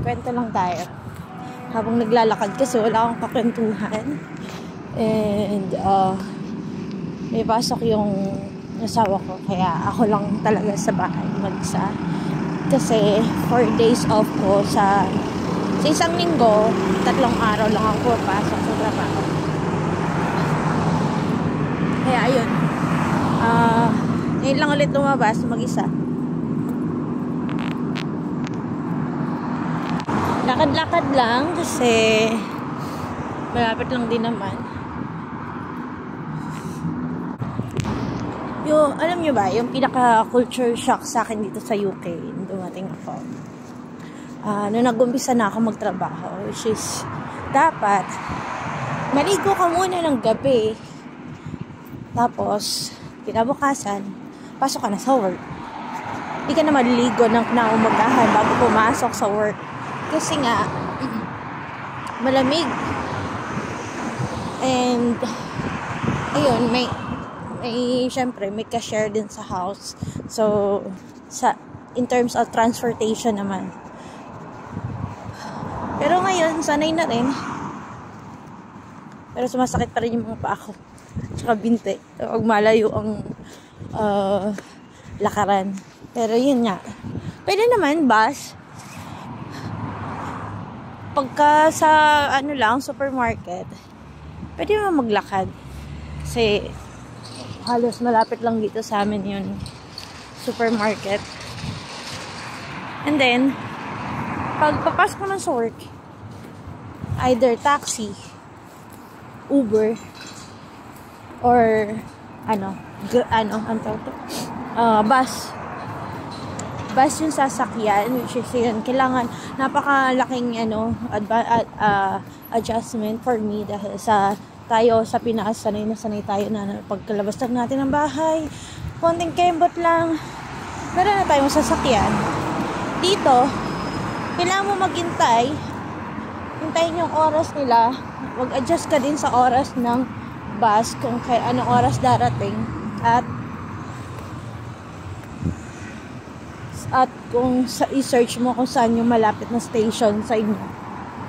kwento lang tayo. Habang naglalakad kasi wala akong kakwentuhan. And, may pasok yung asawa ko. Kaya ako lang talaga sa bahay mag-isa. Kasi 4 days off ko sa isang linggo, 3 araw lang ako papasok sa trabaho. Kaya ayun. Ngayon lang ulit lumabas mag-isa. Lakad-lakad lang kasi malapit lang din naman. Alam nyo ba, yung pinaka-culture shock sa akin dito sa UK, dumating ako. Nung nag-umpisa na ako magtrabaho, which is, dapat, maligo ka muna ng gabi. Tapos, kinabukasan, pasok ka na sa work. Hindi ka na maliligo ng kinaumagahan bago pumasok sa work. Kasi nga, malamig. And, ayun, syempre, may ka-share din sa house. So, in terms of transportation naman. Pero ngayon, sanay na rin. Pero sumasakit pa rin yung mga paa ko. Tsaka binte. Huwag malayo ang lakaran. Pero yun nga. Pwede naman, bus. Pagka sa, supermarket, pwede naman maglakad. Kasi, halos malapit lang dito sa amin yung supermarket. And then, pag papasok naman sa work, either taxi, Uber, or bus. Bus yung sasakyan, which is yun, kailangan napakalaking adjustment for me dahil tayo sa Pinas, sanay tayo na pagkalabas lang natin ng bahay, konting kembot lang, meron na tayong sasakyan. Dito, kailangan mo maghintay, hintayin yung oras nila, mag-adjust ka din sa oras ng bus, kung anong oras darating, at kung i-search mo kung saan yung malapit na station sa inyo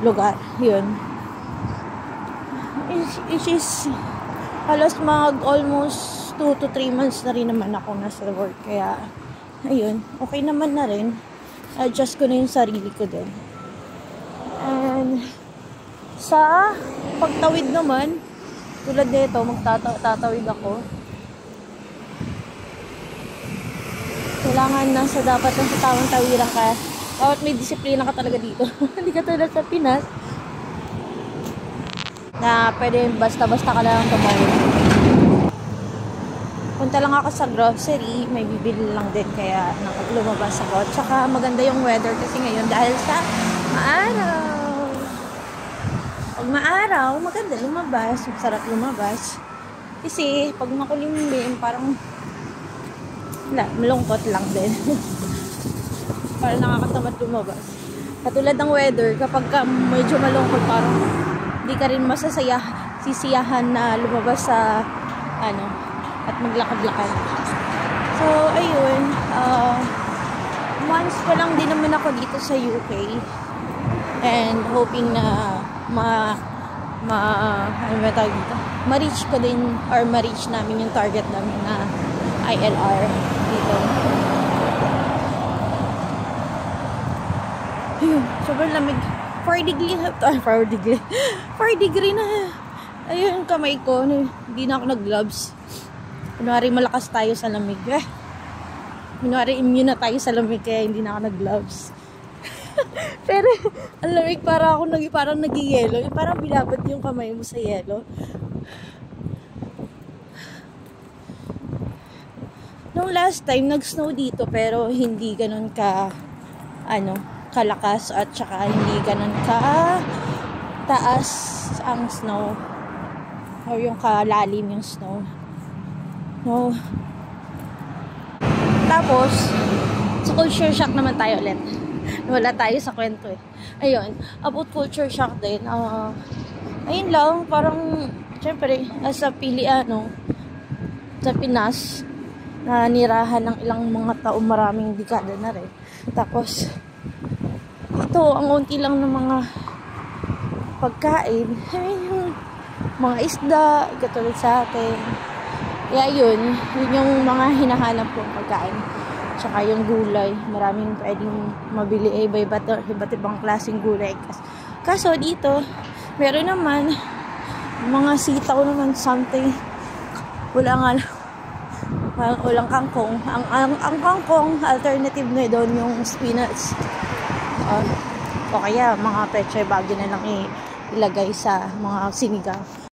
lugar, yun. It is halos almost 2 to 3 months na rin naman ako nasa work, kaya ayun, okay naman na rin. Adjust ko na yung sarili ko din. And sa pagtawid naman, tulad nito, magtatawid ako. Kailangan dapat sa tamang tawiran ka. Dapat may disiplina ka talaga dito. Hindi ka tulad sa Pinas na pwede basta-basta ka lang tumawid. Punta lang ako sa grocery, may bibili lang din, kaya lumabas ako. Tsaka maganda yung weather kasi ngayon dahil sa maaraw. Pag maaraw, maganda lumabas, masarap lumabas. Kasi pag makulimlim, parang malungkot lang din. Parang nakakatamad lumabas. Katulad ng weather, kapag medyo malungkot, parang hindi ka rin sisiyahan na lumabas sa at maglakad-lakad. So, ayun, months pa lang din naman ako dito sa UK, and hoping na ma-reach ko din, or ma-reach namin yung target namin na ILR dito. Ayun, sobrang lamig. 4 degree na. Ayun, kamay ko. Hindi na ako nag-gloves. Kunwari malakas tayo sa lamig. Kunwari immune na tayo sa lamig, kaya hindi na ako nag-gloves. Pero, ang lamig, parang nag-yelo. Parang bilabad yung kamay mo sa yelo. Nung last time, nag-snow dito, pero hindi ganun kalakas, at saka hindi ganun taas ang snow, or yung kalalim yung snow. No. Tapos, sa culture shock naman tayo ulit. Wala tayo sa kwento eh. Ayun, about culture shock din. Ayun lang, parang, syempre, sa Pinas, na nirahan ng ilang mga taong, maraming dekada na rin. Tapos, ito, dito, ang unti lang ng mga pagkain. I mean, yung mga isda, katulad sa atin. Kaya yun yung mga hinahanap kong pagkain. Tsaka yung gulay, maraming pwedeng mabili, iba't ibang klaseng gulay. Kaso dito, meron naman mga sitaw naman, something. Wala nga lang. Walang kangkong. Ang kangkong, alternative na doon yung spinach. O kaya mga pechay bagyo na lang ilagay sa mga sinigang.